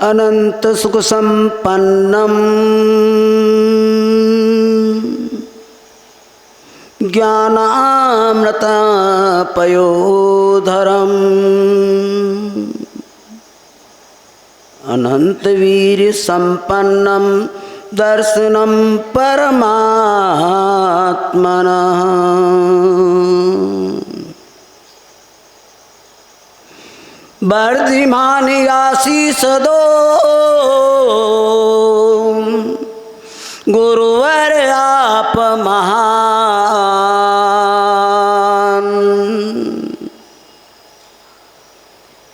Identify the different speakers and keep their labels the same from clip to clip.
Speaker 1: अनंत सुख संपन्नम ज्ञानामृत पयोधरम अनंत वीर संपन्नम दर्शनम परमात्मना वर्धिमान आशीष दो गुरुवर आप महान।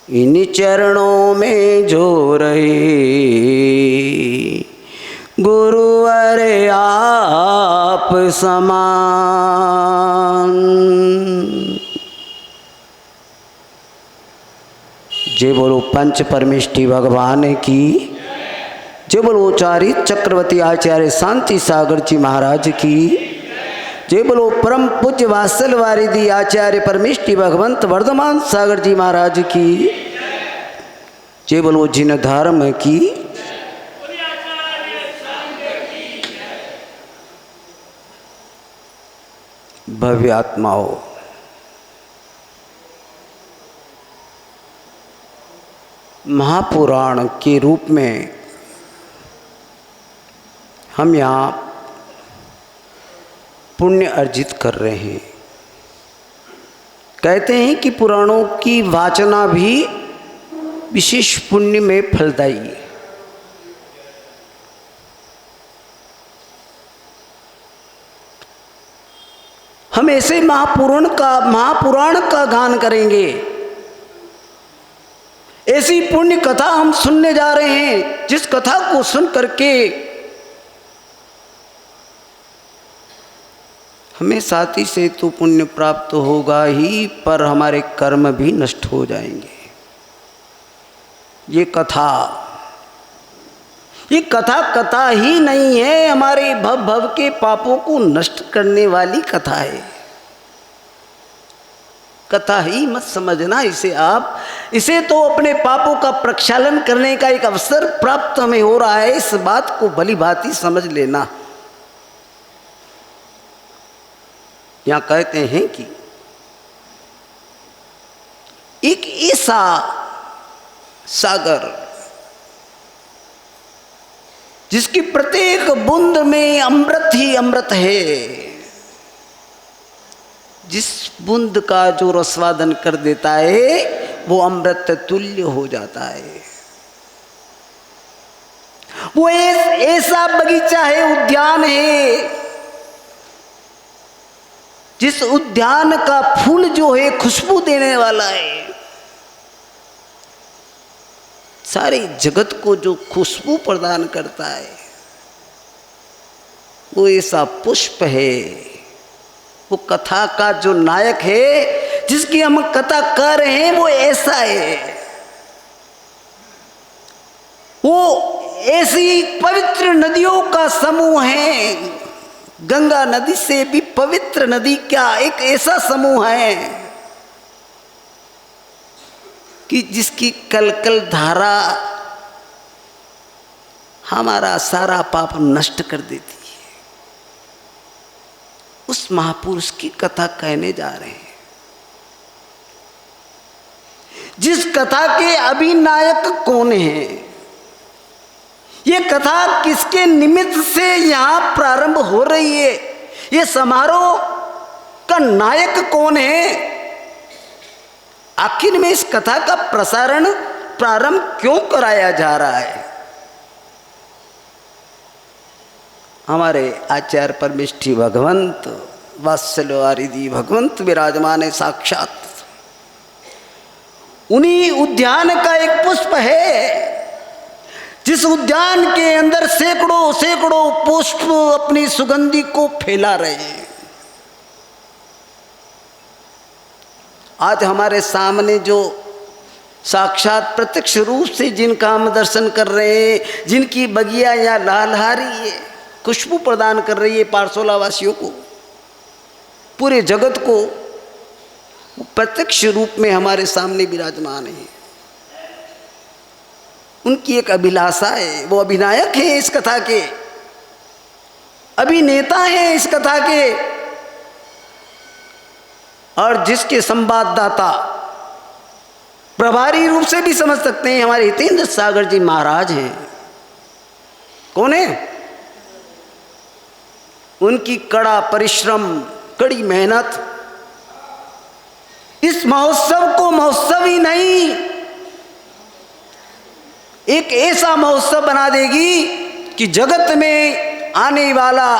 Speaker 1: इन चरणों में जो रहे गुरुवर आप समान। जय बोलो पंच परमेष्टि भगवान की। जय बोलो चारित चक्रवर्ती आचार्य शांति सागर जी महाराज की। जय बोलो परम पूज्य वात्सल वारिधि आचार्य परमेष्टि भगवंत वर्धमान सागर जी महाराज की। जय बोलो जिन धर्म की। भव्य आत्माओं, महापुराण के रूप में हम यहाँ पुण्य अर्जित कर रहे हैं। कहते हैं कि पुराणों की वाचना भी विशेष पुण्य में फलदायी है। हम ऐसे महापुराण का गान करेंगे। ऐसी पुण्य कथा हम सुनने जा रहे हैं जिस कथा को सुन करके हमें साथ ही से तो पुण्य प्राप्त होगा ही, पर हमारे कर्म भी नष्ट हो जाएंगे। ये कथा ही नहीं है, हमारे भव के पापों को नष्ट करने वाली कथा है। कथा ही मत समझना इसे आप। इसे तो अपने पापों का प्रक्षालन करने का एक अवसर प्राप्त हमें हो रहा है, इस बात को भली भांति समझ लेना। यहाँ कहते हैं कि एक ऐसा सागर जिसकी प्रत्येक बूंद में अमृत ही अमृत है, जिस बूंद का जो रसवादन कर देता है वो अमृत तुल्य हो जाता है। वो ऐसा बगीचा है, उद्यान है, जिस उद्यान का फूल जो है खुशबू देने वाला है। सारे जगत को जो खुशबू प्रदान करता है वो ऐसा पुष्प है। वो कथा का जो नायक है, जिसकी हम कथा कर रहे हैं, वो ऐसा है। वो ऐसी पवित्र नदियों का समूह है। गंगा नदी से भी पवित्र नदी क्या एक ऐसा समूह है कि जिसकी कलकल धारा हमारा सारा पाप नष्ट कर देती है। उस महापुरुष की कथा कहने जा रहे हैं, जिस कथा के अभिनायक कौन है। ये कथा किसके निमित्त से यहाँ प्रारंभ हो रही है, ये समारोह का नायक कौन है, आखिर में इस कथा का प्रसारण प्रारंभ क्यों कराया जा रहा है। हमारे आचार्य परमेष्टि भगवंत वात्सल्य वारिधि भगवंत विराजमान है साक्षात। उन्हीं उद्यान का एक पुष्प है, जिस उद्यान के अंदर सैकड़ों सैकड़ों पुष्प अपनी सुगंधि को फैला रहे हैं। आज हमारे सामने जो साक्षात प्रत्यक्ष रूप से जिनका हम दर्शन कर रहे हैं, जिनकी बगिया या लहलहारी है, खुशबू प्रदान कर रही है पारसोला वासियों को, पूरे जगत को, प्रत्यक्ष रूप में हमारे सामने विराजमान है। उनकी एक अभिलाषा है, वो अभिनायक है इस कथा के, अभिनेता है इस कथा के, और जिसके संवाददाता प्रभारी रूप से भी समझ सकते हैं हमारे हितेंद्र सागर जी महाराज हैं। कौन है? उनकी कड़ा परिश्रम, कड़ी मेहनत इस महोत्सव को महोत्सव ही नहीं, एक ऐसा महोत्सव बना देगी कि जगत में आने वाला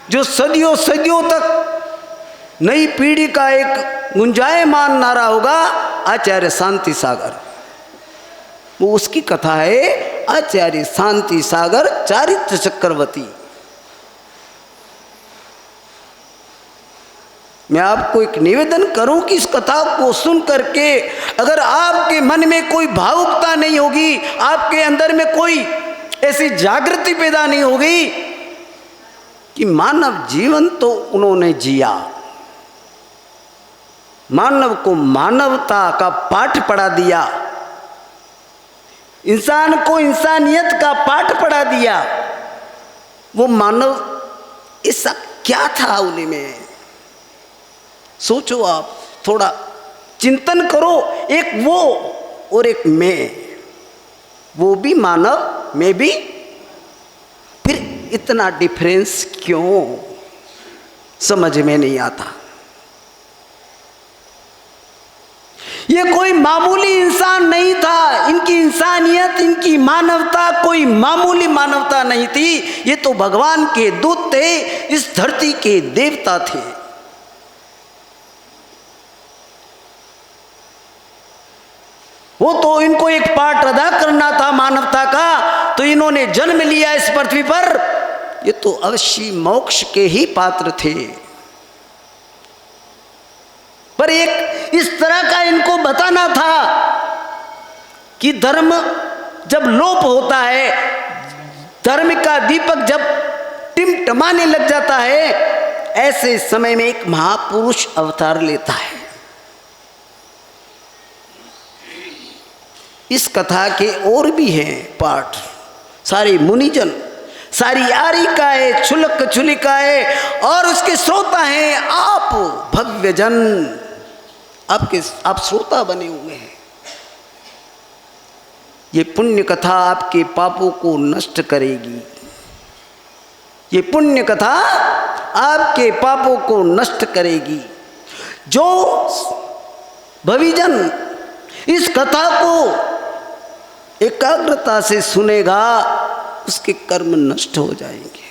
Speaker 1: जो सदियों सदियों तक नई पीढ़ी का एक गुंजायमान नारा होगा, आचार्य शांति सागर, वो उसकी कथा है आचार्य शांति सागर चारित्र चक्रवर्ती। मैं आपको एक निवेदन करूं कि इस कथा को सुन करके अगर आपके मन में कोई भावुकता नहीं होगी, आपके अंदर में कोई ऐसी जागृति पैदा नहीं होगी कि मानव जीवन तो उन्होंने जिया, मानव को मानवता का पाठ पढ़ा दिया, इंसान को इंसानियत का पाठ पढ़ा दिया, वो मानव ऐसा क्या था उन्हीं में? सोचो आप, थोड़ा चिंतन करो, एक वो और एक मैं, वो भी मानव, मैं भी, फिर इतना डिफरेंस क्यों? समझ में नहीं आता। ये कोई मामूली इंसान नहीं था, इनकी इंसानियत, इनकी मानवता कोई मामूली मानवता नहीं थी, ये तो भगवान के दूत थे, इस धरती के देवता थे। वो तो इनको एक पाठ अदा करना था मानवता का, तो इन्होंने जन्म लिया इस पृथ्वी पर, ये तो अवश्य मोक्ष के ही पात्र थे। पर एक इस तरह का इनको बताना था कि धर्म जब लोप होता है, धर्म का दीपक जब टिमटमाने लग जाता है, ऐसे समय में एक महापुरुष अवतार लेता है। इस कथा के और भी हैं पाठ, सारे मुनिजन, सारी आरिकाएं, क्षुलक क्षुलिकाएं, और उसके श्रोता हैं आप भव्य जन, आप श्रोता बने हुए हैं। ये पुण्य कथा आपके पापों को नष्ट करेगी, ये पुण्य कथा आपके पापों को नष्ट करेगी। जो भविजन इस कथा को एकाग्रता से सुनेगा, उसके कर्म नष्ट हो जाएंगे।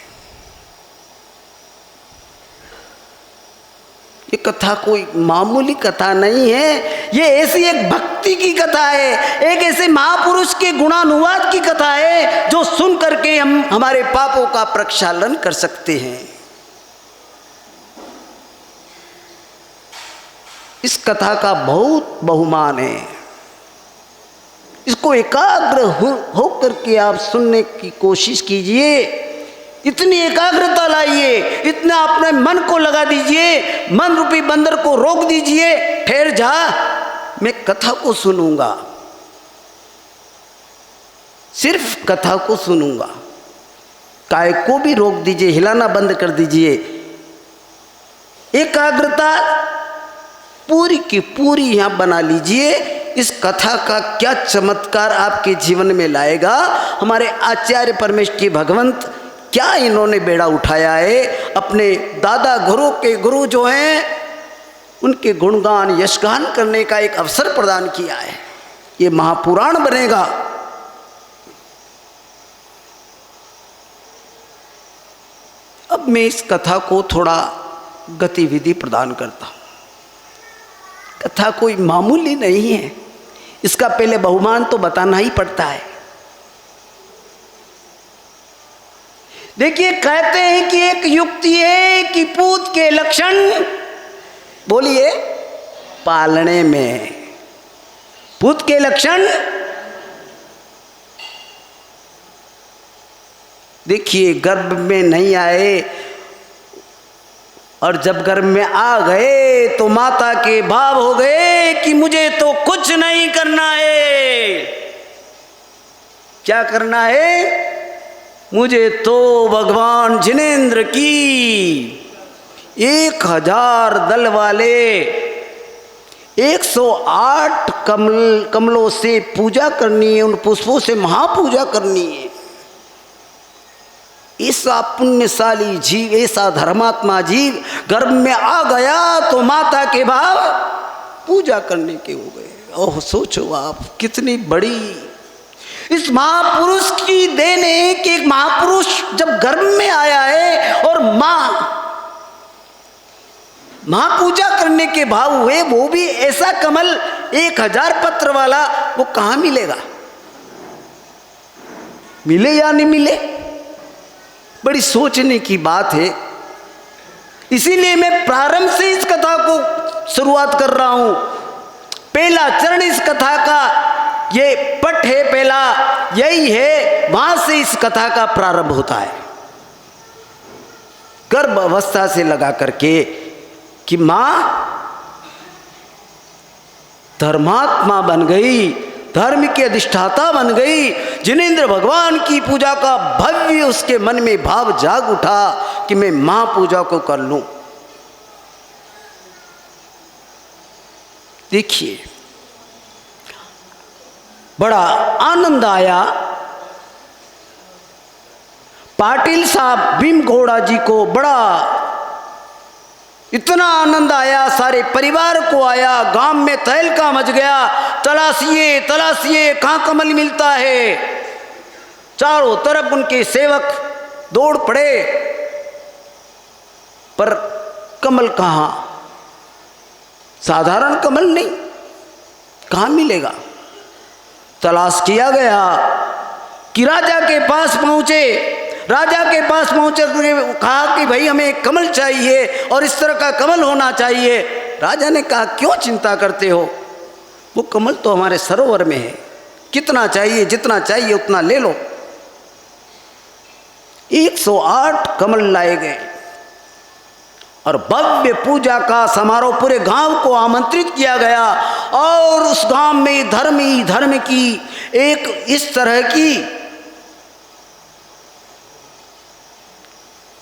Speaker 1: ये कथा कोई मामूली कथा नहीं है, ये ऐसी एक भक्ति की कथा है, एक ऐसे महापुरुष के गुणानुवाद की कथा है जो सुन करके हम हमारे पापों का प्रक्षालन कर सकते हैं। इस कथा का बहुत बहुमान है, इसको एकाग्र हो करके आप सुनने की कोशिश कीजिए, इतनी एकाग्रता लाइए, इतना अपने मन को लगा दीजिए, मन रूपी बंदर को रोक दीजिए, ठहर जा, मैं कथा को सुनूंगा, सिर्फ कथा को सुनूंगा। काय को भी रोक दीजिए, हिलाना बंद कर दीजिए, एकाग्रता पूरी की पूरी यहां बना लीजिए। इस कथा का क्या चमत्कार आपके जीवन में लाएगा। हमारे आचार्य परमेष्ठी भगवंत क्या इन्होंने बेड़ा उठाया है, अपने दादा गुरु के गुरु जो हैं उनके गुणगान यशगान करने का एक अवसर प्रदान किया है। ये महापुराण बनेगा। अब मैं इस कथा को थोड़ा गतिविधि प्रदान करता हूँ। कथा कोई मामूली नहीं है, इसका पहले बहुमान तो बताना ही पड़ता है। देखिए, कहते हैं कि एक युक्ति है कि पूत के लक्षण, बोलिए, पालने में। पूत के लक्षण, देखिए, गर्भ में नहीं आए और जब गर्भ में आ गए तो माता के भाव हो गए कि मुझे तो कुछ नहीं करना है। क्या करना है? मुझे तो भगवान जिनेंद्र की 1000 दल वाले 108 कमलों से पूजा करनी है, उन पुष्पों से महापूजा करनी है। ऐसा पुण्यशाली जीव, ऐसा धर्मात्मा जीव गर्भ में आ गया तो माता के भाव पूजा करने के हो गए। ओह, सोचो आप कितनी बड़ी इस महापुरुष की देन है कि एक महापुरुष जब गर्भ में आया है और महापूजा करने के भाव हुए, वो भी ऐसा कमल 1000 पत्र वाला, वो कहां मिलेगा? मिले या नहीं मिले, बड़ी सोचने की बात है। इसीलिए मैं प्रारंभ से इस कथा को शुरुआत कर रहा हूं। पहला चरण इस कथा का ये पट है, पहला यही है, वहां से इस कथा का प्रारंभ होता है। गर्भ अवस्था से लगा करके कि मां धर्मात्मा बन गई, धर्म की अधिष्ठाता बन गई। जिनेंद्र भगवान की पूजा का भव्य उसके मन में भाव जाग उठा कि मैं मां पूजा को कर लूं। देखिए, बड़ा आनंद आया। पाटिल साहब भीम घोड़ा जी को बड़ा इतना आनंद आया, सारे परिवार को आया, गांव में तहलका मच गया। तलाशिए तलाशिए, कहां कमल मिलता है। चारों तरफ उनके सेवक दौड़ पड़े, पर कमल कहां? साधारण कमल नहीं, कहां मिलेगा? तलाश किया गया कि राजा के पास पहुंचे। राजा के पास पहुंचे, कहा कि भाई हमें कमल चाहिए और इस तरह का कमल होना चाहिए। राजा ने कहा क्यों चिंता करते हो, वो कमल तो हमारे सरोवर में है, कितना चाहिए, जितना चाहिए उतना ले लो। 108 कमल लाए गए और भव्य पूजा का समारोह पूरे गांव को आमंत्रित किया गया। और उस गांव में धर्म ही धर्म की एक इस तरह की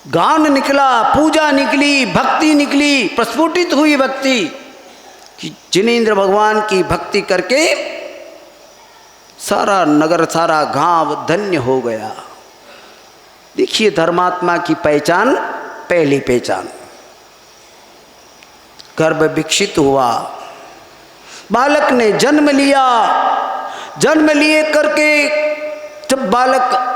Speaker 1: गान निकला, पूजा निकली, भक्ति निकली, प्रस्फुटित हुई भक्ति कि जिनेंद्र भगवान की भक्ति करके सारा नगर, सारा गांव धन्य हो गया। देखिए, धर्मात्मा की पहचान, पहली पहचान। गर्भ विकसित हुआ, बालक ने जन्म लिया। जन्म लिए करके जब बालक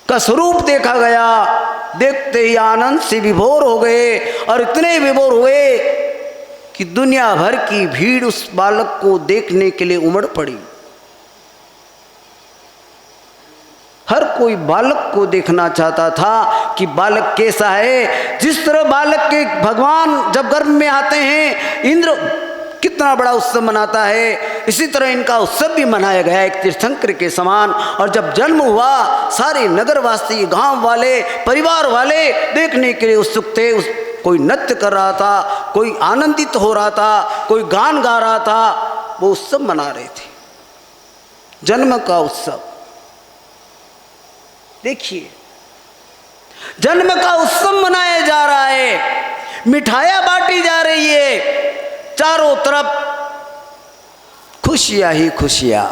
Speaker 1: का स्वरूप देखा गया, देखते ही आनंद से विभोर हो गए। और इतने विभोर हुए कि दुनिया भर की भीड़ उस बालक को देखने के लिए उमड़ पड़ी। हर कोई बालक को देखना चाहता था कि बालक कैसा है। जिस तरह बालक के भगवान जब गर्भ में आते हैं, इंद्र कितना बड़ा उत्सव मनाता है, इसी तरह इनका उत्सव भी मनाया गया एक तीर्थंकर के समान। और जब जन्म हुआ, सारे नगरवासी, गांव वाले, परिवार वाले देखने के लिए उत्सुक थे। कोई नृत्य कर रहा था, कोई आनंदित हो रहा था, कोई गान गा रहा था, वो उत्सव मना रहे थे, जन्म का उत्सव। देखिए, जन्म का उत्सव मनाया जा रहा है, मिठाइयां बांटी जा रही है, चारों तरफ खुशियां ही खुशियां।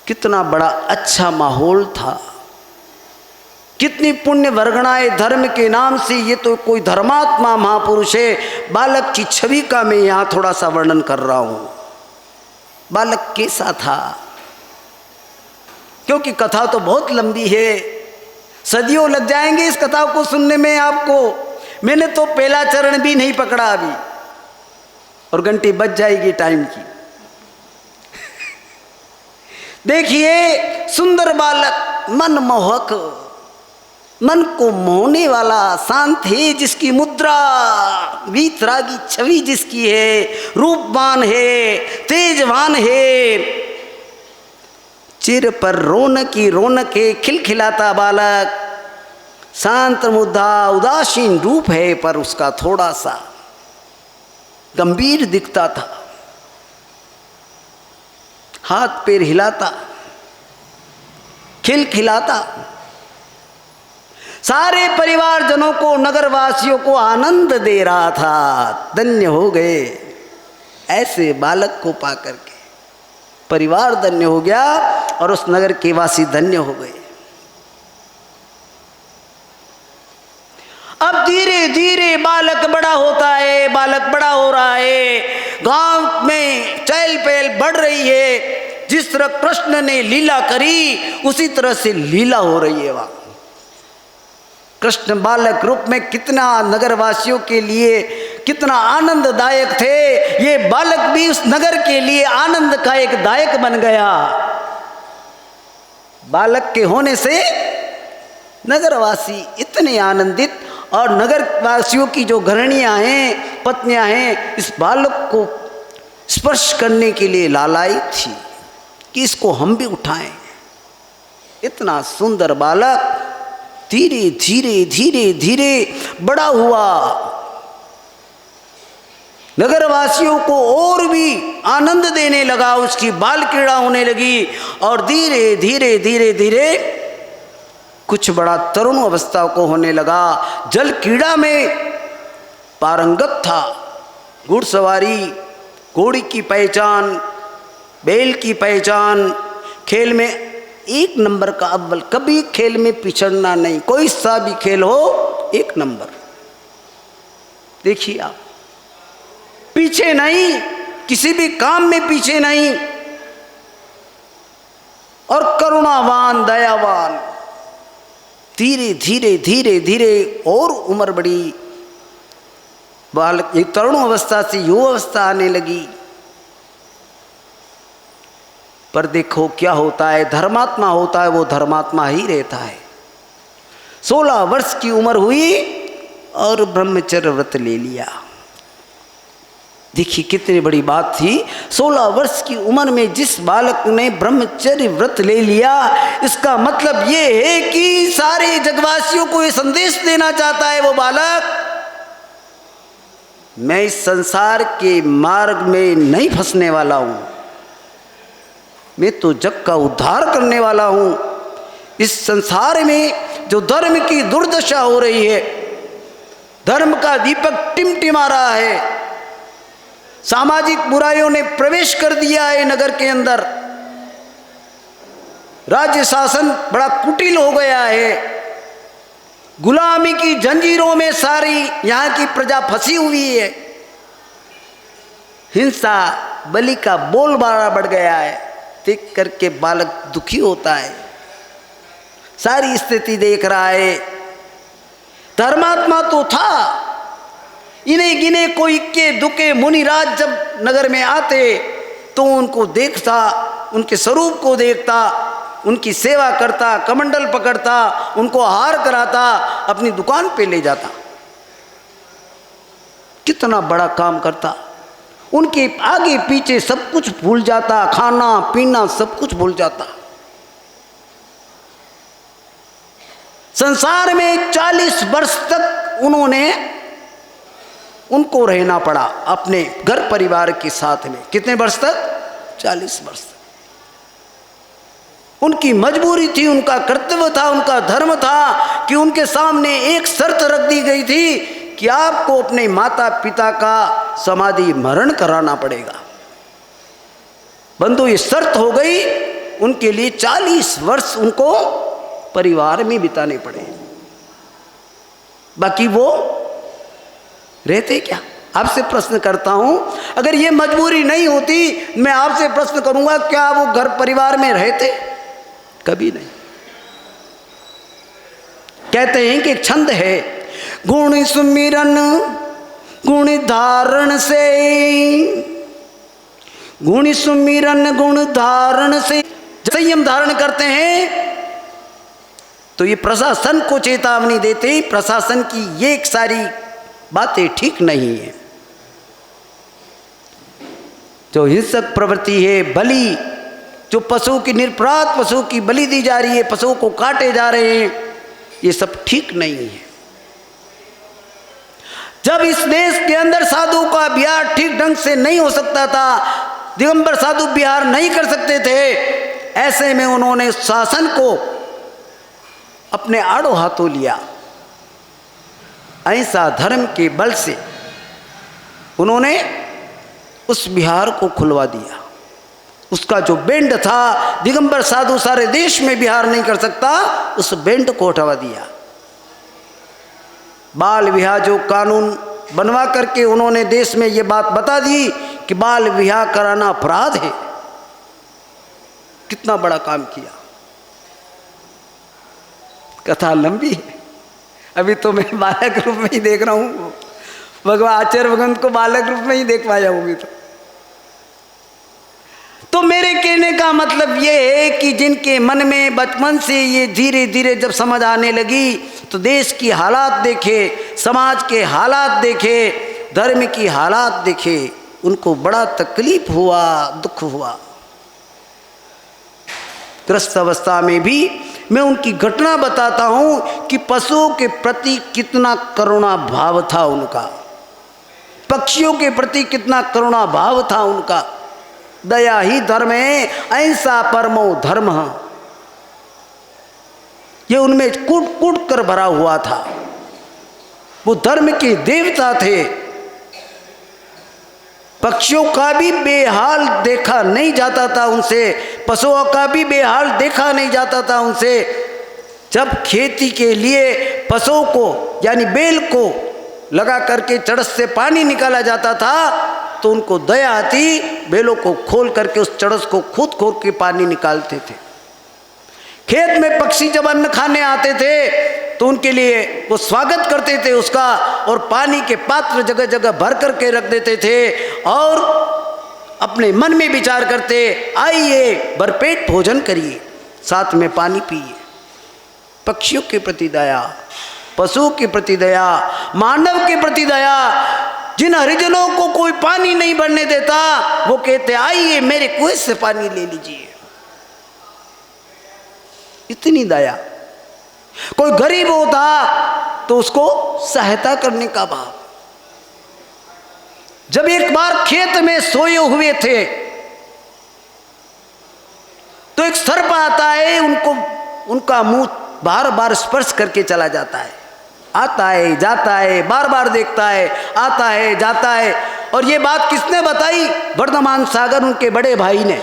Speaker 1: कितना बड़ा अच्छा माहौल था, कितनी पुण्य वर्गणाएं धर्म के नाम से। ये तो कोई धर्मात्मा महापुरुष है। बालक की छवि का मैं यहां थोड़ा सा वर्णन कर रहा हूं। बालक कैसा था, क्योंकि कथा तो बहुत लंबी है, सदियों लग जाएंगे इस कथा को सुनने में आपको। मैंने तो पहला चरण भी नहीं पकड़ा अभी, और घंटी बज जाएगी टाइम की। देखिए, सुंदर बालक, मनमोहक, मन को मोहने वाला, शांत है, जिसकी मुद्रा वीतरागी छवि जिसकी है, रूपवान है, तेजवान है, चिर पर रौनक ही रौनक है, खिलखिलाता बालक, शांत मुद्दा उदासीन रूप है, पर उसका थोड़ा सा गंभीर दिखता था। हाथ पैर हिलाता, खिलखिलाता, सारे परिवारजनों को, नगरवासियों को आनंद दे रहा था। धन्य हो गए ऐसे बालक को पाकर के, परिवार धन्य हो गया और उस नगर के वासी धन्य हो गए। अब धीरे धीरे बालक बड़ा होता है, बालक बड़ा हो रहा है, गांव में चहल पहल बढ़ रही है। जिस तरह कृष्ण ने लीला करी उसी तरह से लीला हो रही है वहां। कृष्ण बालक रूप में कितना नगरवासियों के लिए कितना आनंददायक थे, ये बालक भी उस नगर के लिए आनंद का एक दायक बन गया। बालक के होने से नगरवासी इतने आनंदित, और नगरवासियों की जो घरणियां हैं, पत्नियां हैं, इस बालक को स्पर्श करने के लिए लालाई थी कि इसको हम भी उठाएं। इतना सुंदर बालक धीरे धीरे धीरे धीरे बड़ा हुआ, नगरवासियों को और भी आनंद देने लगा, उसकी बाल क्रीड़ा होने लगी और धीरे धीरे धीरे धीरे कुछ बड़ा तरुण अवस्था को होने लगा। जल क्रीड़ा में पारंगत था, घुड़सवारी, घोड़ी की पहचान, बैल की पहचान, खेल में एक नंबर का अव्वल, कभी खेल में पिछड़ना नहीं, कोई सा भी खेल हो एक नंबर। देखिए आप, पीछे नहीं, किसी भी काम में पीछे नहीं, और करुणावान, दयावान। धीरे धीरे धीरे धीरे और उम्र बढ़ी, बालक एक तरुण अवस्था से युवा अवस्था आने लगी। पर देखो क्या होता है, धर्मात्मा होता है वो धर्मात्मा ही रहता है। 16 वर्ष की उम्र हुई और ब्रह्मचर्य व्रत ले लिया। देखिए कितनी बड़ी बात थी। 16 वर्ष की उम्र में जिस बालक ने ब्रह्मचर्य व्रत ले लिया, इसका मतलब ये है कि सारे जगवासियों को ये संदेश देना चाहता है वो बालक, मैं इस संसार के मार्ग में नहीं फंसने वाला हूं, मैं तो जग का उद्धार करने वाला हूं। इस संसार में जो धर्म की दुर्दशा हो रही है, धर्म का दीपक टिमटिमा रहा है, सामाजिक बुराइयों ने प्रवेश कर दिया है नगर के अंदर, राज्य शासन बड़ा कुटिल हो गया है, गुलामी की जंजीरों में सारी यहाँ की प्रजा फंसी हुई है, हिंसा बलि का बोलबाला बढ़ गया है। देख करके बालक दुखी होता है, सारी स्थिति देख रहा है। धर्मात्मा तो था, इन्हें गिने कोई के दुखे मुनिराज जब नगर में आते तो उनको देखता, उनके स्वरूप को देखता, उनकी सेवा करता, कमंडल पकड़ता, उनको हार कराता, अपनी दुकान पे ले जाता, कितना बड़ा काम करता। उनके आगे पीछे सब कुछ भूल जाता, खाना पीना सब कुछ भूल जाता। संसार में 40 वर्ष तक उनको रहना पड़ा अपने घर परिवार के साथ में। कितने वर्ष तक? 40 वर्ष तक। उनकी मजबूरी थी, उनका कर्तव्य था, उनका धर्म था कि उनके सामने एक शर्त रख दी गई थी कि आपको अपने माता पिता का समाधि मरण कराना पड़ेगा। बंधु ये शर्त हो गई, उनके लिए 40 वर्ष उनको परिवार में बिताने पड़े, बाकी वो रहते क्या? आपसे प्रश्न करता हूं, अगर ये मजबूरी नहीं होती, मैं आपसे प्रश्न करूंगा, क्या वो घर परिवार में रहते? कभी नहीं। कहते हैं कि एक छंद है, गुण सुमिरन गुण धारण से, गुण सुमिरन गुण धारण से। संयम धारण करते हैं तो ये प्रशासन को चेतावनी देते, प्रशासन की ये एक सारी बातें ठीक नहीं है। जो हिंसक प्रवृत्ति है, बलि, जो पशु की निरपराध पशु की बलि दी जा रही है, पशुओं को काटे जा रहे हैं, ये सब ठीक नहीं है। जब इस देश के अंदर साधु का विहार ठीक ढंग से नहीं हो सकता था, दिगंबर साधु विहार नहीं कर सकते थे, ऐसे में उन्होंने शासन को अपने आड़ो हाथों लिया। अहिंसा धर्म के बल से उन्होंने उस विहार को खुलवा दिया। उसका जो बेंड था, दिगंबर साधु सारे देश में विहार नहीं कर सकता, उस बेंड को हटवा दिया। बाल विवाह जो कानून बनवा करके उन्होंने देश में ये बात बता दी कि बाल विवाह कराना अपराध है। कितना बड़ा काम किया। कथा लंबी है, अभी तो मैं बालक रूप में ही देख रहा हूँ। भगवान आचार्य भगवंत को बालक रूप में ही देख पाया होगी। तो मेरे कहने का मतलब ये है कि जिनके मन में बचपन से ये धीरे धीरे जब समझ आने लगी, तो देश की हालात देखे, समाज के हालात देखे, धर्म की हालात देखे, उनको बड़ा तकलीफ हुआ, दुख हुआ। ग्रस्त अवस्था में भी मैं उनकी घटना बताता हूँ कि पशुओं के प्रति कितना करुणा भाव था उनका, पक्षियों के प्रति कितना करुणा भाव था उनका। दया ही धर्म है, अहिंसा परमो धर्म, ये उनमें कूट कूट कर भरा हुआ था। वो धर्म के देवता थे। पक्षियों का भी बेहाल देखा नहीं जाता था उनसे, पशुओं का भी बेहाल देखा नहीं जाता था उनसे। जब खेती के लिए पशुओं को यानी बैल को लगा करके चड़स से पानी निकाला जाता था, तो उनको दया आती, बैलों को खोल करके उस चड़स को खुद खोल के पानी निकालते थे। खेत में पक्षी जब अन्न खाने आते थे तो उनके लिए वो स्वागत करते थे उसका, और पानी के पात्र जगह जगह भर करके रख देते थे, और अपने मन में विचार करते, आइए भरपेट भोजन करिए, साथ में पानी पिए। पक्षियों के प्रति दया, पशुओं के प्रति दया, मानव के प्रति दया। जिन हरिजनों को कोई पानी नहीं भरने देता, वो कहते आइए मेरे कुएं से पानी ले लीजिए। इतनी दया। कोई गरीब होता तो उसको सहायता करने का भाव। जब एक बार खेत में सोए हुए थे तो एक सर्प आता है, उनका मुंह बार बार स्पर्श करके चला जाता है, आता है जाता है, बार बार देखता है, आता है जाता है। और ये बात किसने बताई? वर्धमान सागर उनके बड़े भाई ने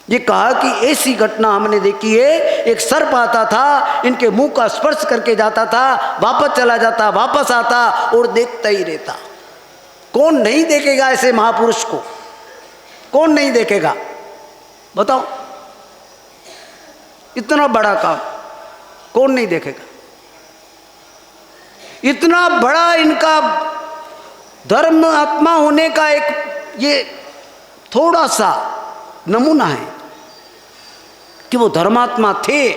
Speaker 1: ये कहा कि ऐसी घटना हमने देखी है, एक सर्प आता था, इनके मुंह का स्पर्श करके जाता था, वापस चला जाता, वापस आता और देखता ही रहता। कौन नहीं देखेगा ऐसे महापुरुष को? कौन नहीं देखेगा बताओ? इतना बड़ा काम कौन नहीं देखेगा? इतना बड़ा इनका धर्म आत्मा होने का एक ये थोड़ा सा नमूना है कि वो धर्मात्मा थे,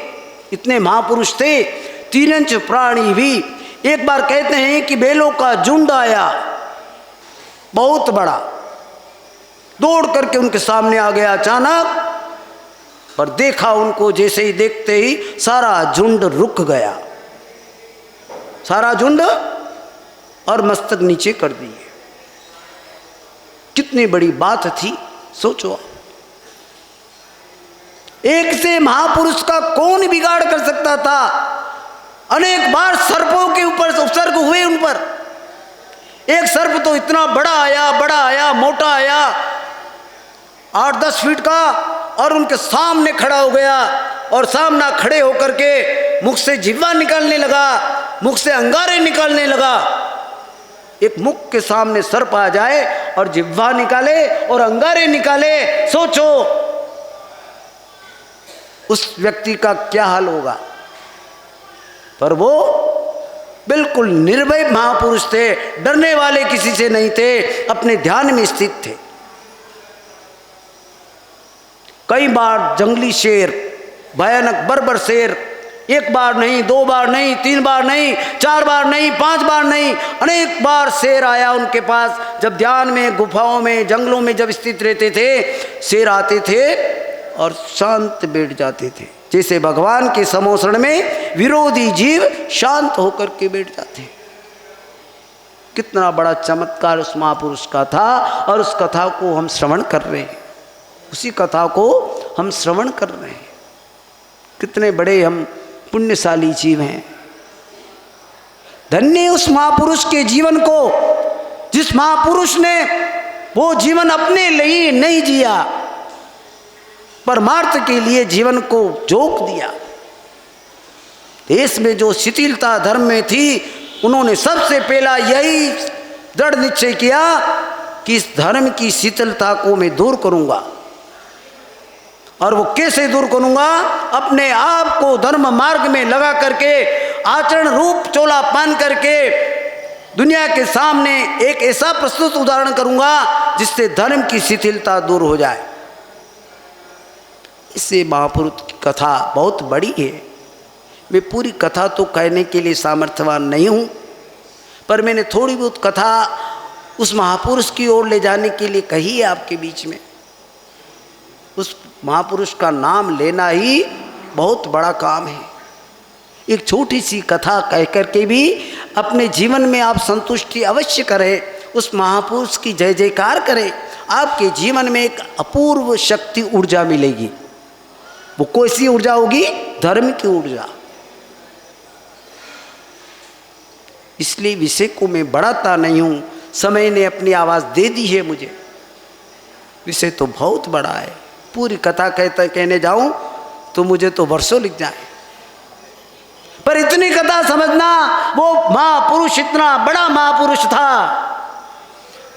Speaker 1: इतने महापुरुष थे। तीरंच प्राणी भी। एक बार कहते हैं कि बैलों का झुंड आया बहुत बड़ा, दौड़ करके उनके सामने आ गया अचानक, और देखा उनको, जैसे ही देखते ही सारा झुंड रुक गया, सारा झुंड, और मस्तक नीचे कर दिए। कितनी बड़ी बात थी, सोचो। एक से महापुरुष का कौन बिगाड़ कर सकता था? अनेक बार सर्पों के ऊपर उपसर्ग हुए उन पर। एक सर्प तो इतना बड़ा आया, बड़ा आया, मोटा आया, 8-10 फीट का, और उनके सामने खड़ा हो गया, और सामना खड़े होकर के मुख से जिह्वा निकालने लगा, मुख से अंगारे निकालने लगा। एक मुख के सामने सर्प आ जाए और जिह्वा निकाले और अंगारे निकाले, सोचो उस व्यक्ति का क्या हाल होगा। पर वो बिल्कुल निर्भय महापुरुष थे, डरने वाले किसी से नहीं थे, अपने ध्यान में स्थित थे। कई बार जंगली शेर, भयानक बर्बर शेर, एक बार नहीं, 2 बार नहीं, 3 बार नहीं, 4 बार नहीं, 5 बार नहीं, अनेक बार शेर आया उनके पास। जब ध्यान में, गुफाओं में, जंगलों में जब स्थित रहते थे, शेर आते थे और शांत बैठ जाते थे, जैसे भगवान के समोसण में विरोधी जीव शांत होकर के बैठ जाते हैं। कितना बड़ा चमत्कार उस महापुरुष का था, और उस कथा को हम श्रवण कर रहे हैं, उसी कथा को हम श्रवण कर रहे हैं। कितने बड़े हम पुण्यशाली जीव हैं। धन्य उस महापुरुष के जीवन को, जिस महापुरुष ने वो जीवन अपने लिए नहीं जिया, परमार्थ के लिए जीवन को झोंक दिया। देश में जो शिथिलता धर्म में थी, उन्होंने सबसे पहला यही दृढ़ निश्चय किया कि इस धर्म की शिथिलता को मैं दूर करूंगा। और वो कैसे दूर करूंगा? अपने आप को धर्म मार्ग में लगा करके, आचरण रूप चोला पहन करके दुनिया के सामने एक ऐसा प्रस्तुत उदाहरण करूंगा जिससे धर्म की शिथिलता दूर हो जाए। इससे महापुरुष की कथा बहुत बड़ी है। मैं पूरी कथा तो कहने के लिए सामर्थ्यवान नहीं हूँ, पर मैंने थोड़ी बहुत कथा उस महापुरुष की ओर ले जाने के लिए कही है आपके बीच में। उस महापुरुष का नाम लेना ही बहुत बड़ा काम है। एक छोटी सी कथा कह करके भी अपने जीवन में आप संतुष्टि अवश्य करें, उस महापुरुष की जय जयकार करें, आपके जीवन में एक अपूर्व शक्ति ऊर्जा मिलेगी। वो कैसी ऊर्जा होगी? धर्म की ऊर्जा। इसलिए विषय को मैं बढ़ाता नहीं हूँ, समय ने अपनी आवाज़ दे दी है मुझे। विषय तो बहुत बड़ा है, पूरी कथा कहने जाऊं तो मुझे तो वर्षों लिख जाए। पर इतनी कथा समझना, वो महापुरुष इतना बड़ा महापुरुष था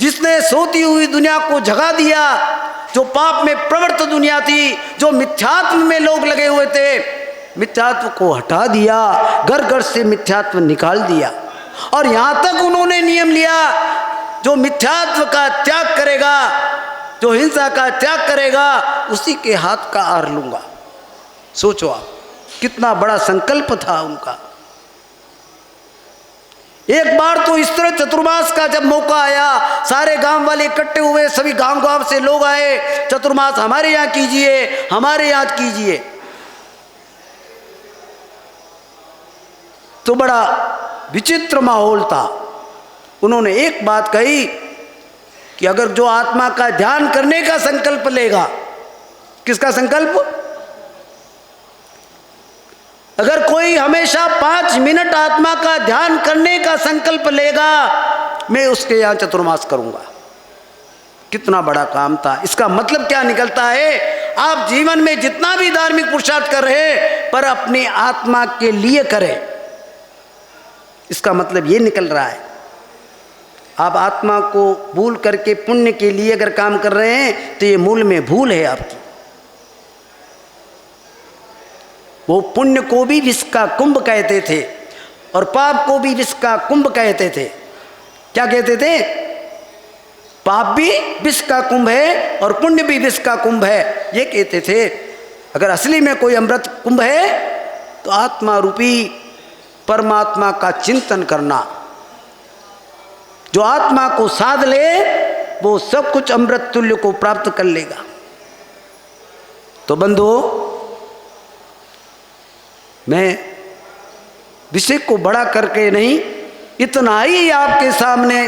Speaker 1: जिसने सोती हुई दुनिया को जगा दिया, जो पाप में प्रवृत्त दुनिया थी, जो मिथ्यात्व में लोग लगे हुए थे, मिथ्यात्व को हटा दिया, घर घर से मिथ्यात्व निकाल दिया। और यहाँ तक उन्होंने नियम लिया, जो मिथ्यात्व का त्याग करेगा, जो हिंसा का त्याग करेगा, उसी के हाथ का आर लूंगा। सोचो आप, कितना बड़ा संकल्प था उनका। एक बार तो इस तरह चतुर्मास का जब मौका आया, सारे गांव वाले इकट्ठे हुए, सभी गांव गांव से लोग आए, चतुर्मास हमारे यहाँ कीजिए, हमारे यहाँ कीजिए। तो बड़ा विचित्र माहौल था। उन्होंने एक बात कही कि अगर जो आत्मा का ध्यान करने का संकल्प लेगा, किसका संकल्प? अगर कोई हमेशा 5 मिनट आत्मा का ध्यान करने का संकल्प लेगा, मैं उसके यहाँ चतुर्मास करूंगा। कितना बड़ा काम था। इसका मतलब क्या निकलता है? आप जीवन में जितना भी धार्मिक पुरुषार्थ कर रहे हैं, पर अपनी आत्मा के लिए करें। इसका मतलब ये निकल रहा है, आप आत्मा को भूल करके पुण्य के लिए अगर काम कर रहे हैं तो ये मूल में भूल है आपकी। वो पुण्य को भी विष का कुंभ कहते थे और पाप को भी विष का कुंभ कहते थे। क्या कहते थे? पाप भी विष का कुंभ है और पुण्य भी विष का कुंभ है, ये कहते थे। अगर असली में कोई अमृत कुंभ है तो आत्मा रूपी परमात्मा का चिंतन करना। जो आत्मा को साध ले वो सब कुछ अमृत तुल्य को प्राप्त कर लेगा। तो बंधुओं, मैं विषय को बड़ा करके नहीं, इतना ही आपके सामने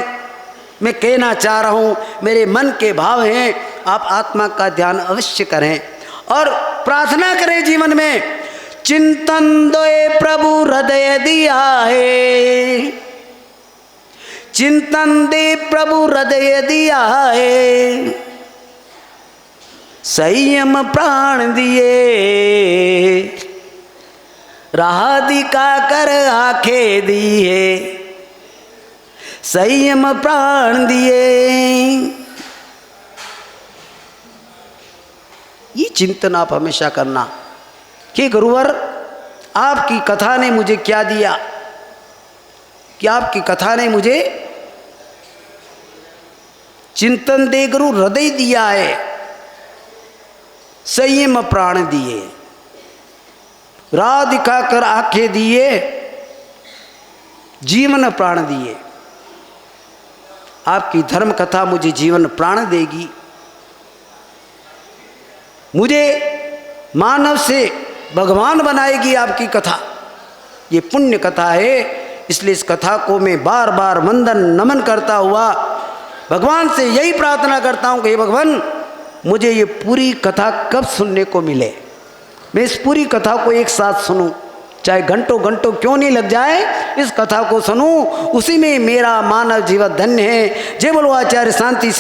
Speaker 1: मैं कहना चाह रहा हूँ। मेरे मन के भाव हैं, आप आत्मा का ध्यान अवश्य करें और प्रार्थना करें जीवन में। चिंतन दोए प्रभु हृदय दिया है, चिंतन दे प्रभु हृदय दिया है, संयम प्राण दिए, राह दिखा कर आंखें दी है, संयम प्राण दिए। ये चिंतन आप हमेशा करना कि गुरुवर आपकी कथा ने मुझे क्या दिया, कि आपकी कथा ने मुझे चिंतन दे गुरु हृदय दिया है, संयम प्राण दिए, राह दिखाकर आंखें दिए, जीवन प्राण दिए। आपकी धर्म कथा मुझे जीवन प्राण देगी। मुझे मानव से भगवान बनाएगी आपकी कथा। ये पुण्य कथा है, इसलिए इस कथा को मैं बार बार वंदन नमन करता हुआ भगवान से यही प्रार्थना करता हूँ कि हे भगवान, मुझे ये पूरी कथा कब सुनने को मिले, मैं इस पूरी कथा को एक साथ सुनूं, चाहे घंटों घंटों क्यों नहीं लग जाए, इस कथा को सुनूं, उसी में मेरा मानव जीवन धन्य है। जय बोलो आचार्य शांति सागर।